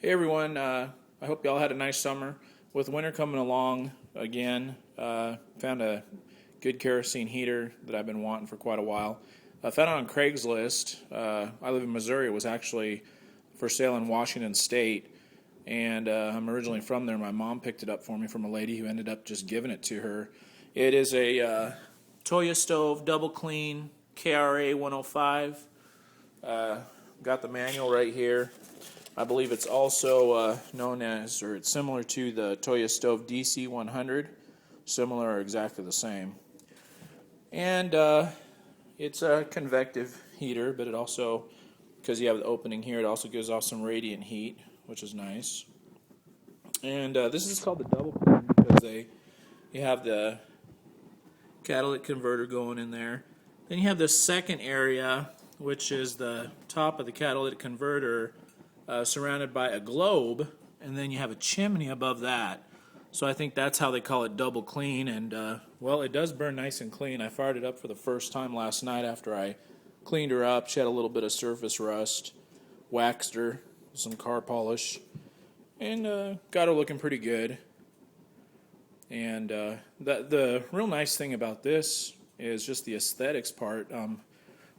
Hey everyone, I hope y'all had a nice summer. With winter coming along again, found a good kerosene heater that I've been wanting for quite a while. I found it on Craigslist. I live in Missouri. It was actually for sale in Washington State, and I'm originally from there. My mom picked it up for me from a lady who ended up just giving it to her. It is a Toyostove double clean KRA 105. Got the manual right here. I believe it's also known as, or it's similar to the Toyostove DC 100. Similar or exactly the same. And it's a convective heater, but it also, because you have the opening here, it also gives off some radiant heat, which is nice. And this is called the double clean because you have the catalytic converter going in there. Then you have the second area, which is the top of the catalytic converter, surrounded by a globe, and then you have a chimney above that. So I think that's how they call it double clean, and well, it does burn nice and clean. I fired it up for the first time last night after I cleaned her up. She had a little bit of surface rust, waxed her with some car polish, and got her looking pretty good. And the real nice thing about this is just the aesthetics part.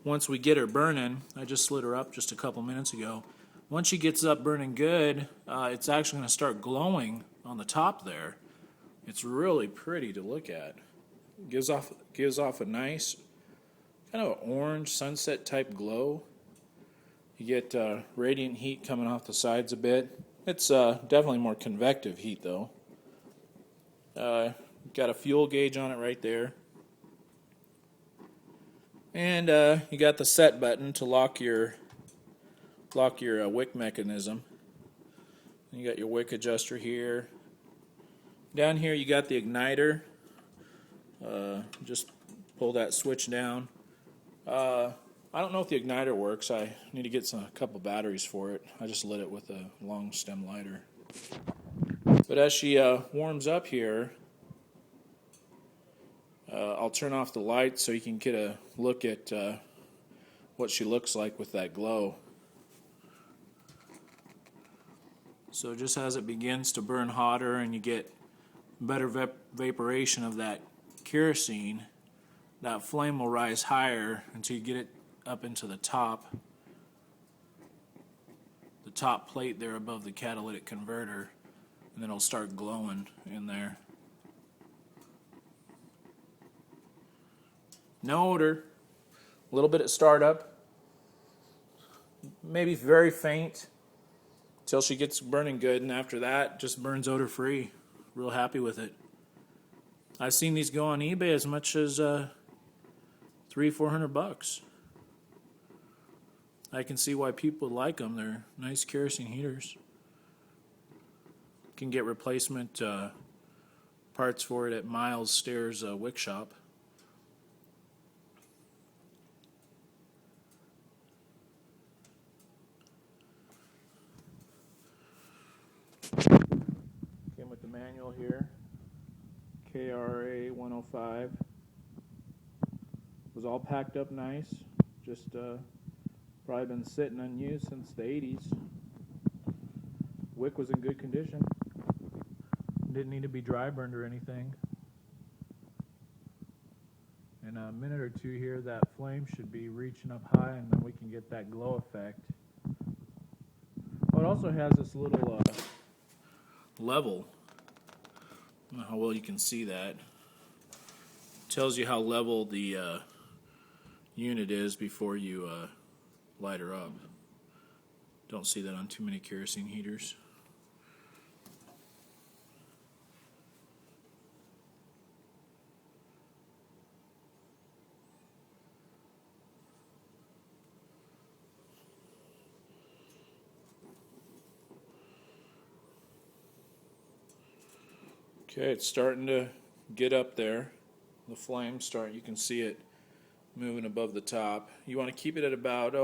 Once we get her burning, I just slid her up just a couple minutes ago. Once she gets up burning good, it's actually going to start glowing on the top there. It's really pretty to look at. It gives off a nice kind of an orange sunset type glow. You get radiant heat coming off the sides a bit. It's definitely more convective heat though. Got a fuel gauge on it right there. And you got the set button to lock your wick mechanism. You got your wick adjuster here. Down here you got the igniter. Just pull that switch down. I don't know if the igniter works. I need to get a couple batteries for it. I just lit it with a long stem lighter. But as she warms up here, I'll turn off the lights so you can get a look at what she looks like with that glow. So just as it begins to burn hotter and you get better vaporation of that kerosene, that flame will rise higher until you get it up into the top plate there above the catalytic converter, and then it'll start glowing in there. No odor, a little bit at startup, maybe very faint till she gets burning good, and after that just burns odor free. Real happy with it. I've seen these go on eBay as much as $300-400. I can see why people like them. They're nice kerosene heaters. You can get replacement parts for it at Miles Stairs Wick Shop. Came with the manual here. KRA 105. Was all packed up nice. Just probably been sitting unused since the 80s. Wick was in good condition. Didn't need to be dry burned or anything. In a minute or two here, that flame should be reaching up high, and then we can get that glow effect. Oh, it also has this little level. I don't know how well you can see that. Tells you how level the unit is before you light her up. Don't see that on too many kerosene heaters. Okay, it's starting to get up there. The flame you can see it moving above the top. You want to keep it at about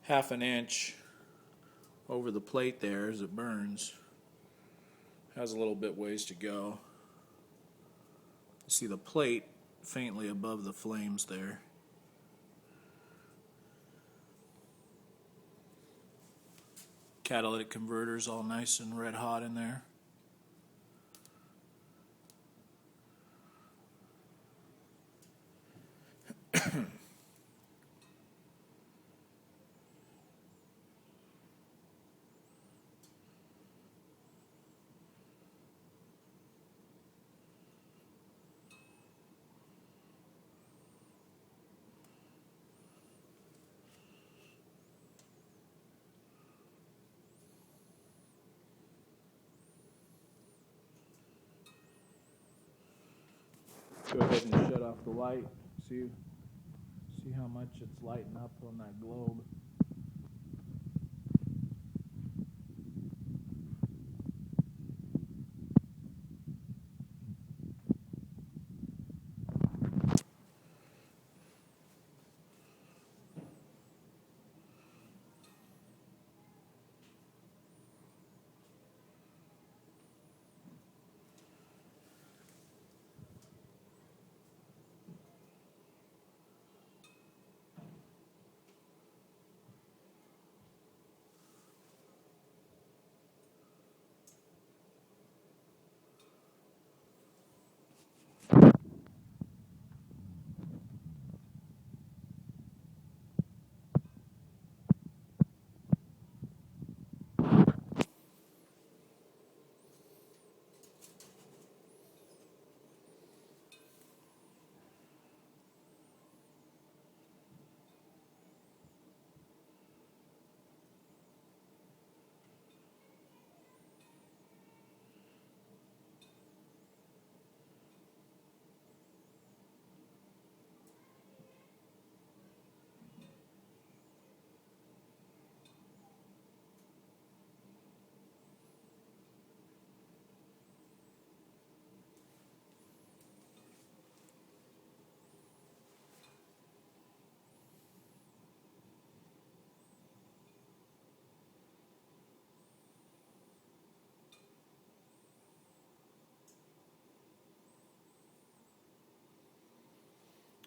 half an inch over the plate there as it burns. Has a little bit ways to go. You see the plate faintly above the flames there. catalytic converter's all nice and red hot in there. Go ahead and shut off the light. See how much it's lighting up on that globe.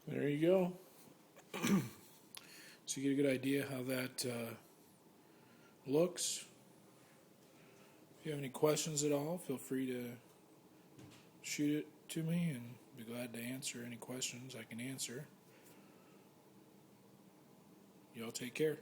There you go. So you get a good idea how that looks. If you have any questions at all, feel free to shoot it to me and be glad to answer any questions I can answer. Y'all take care.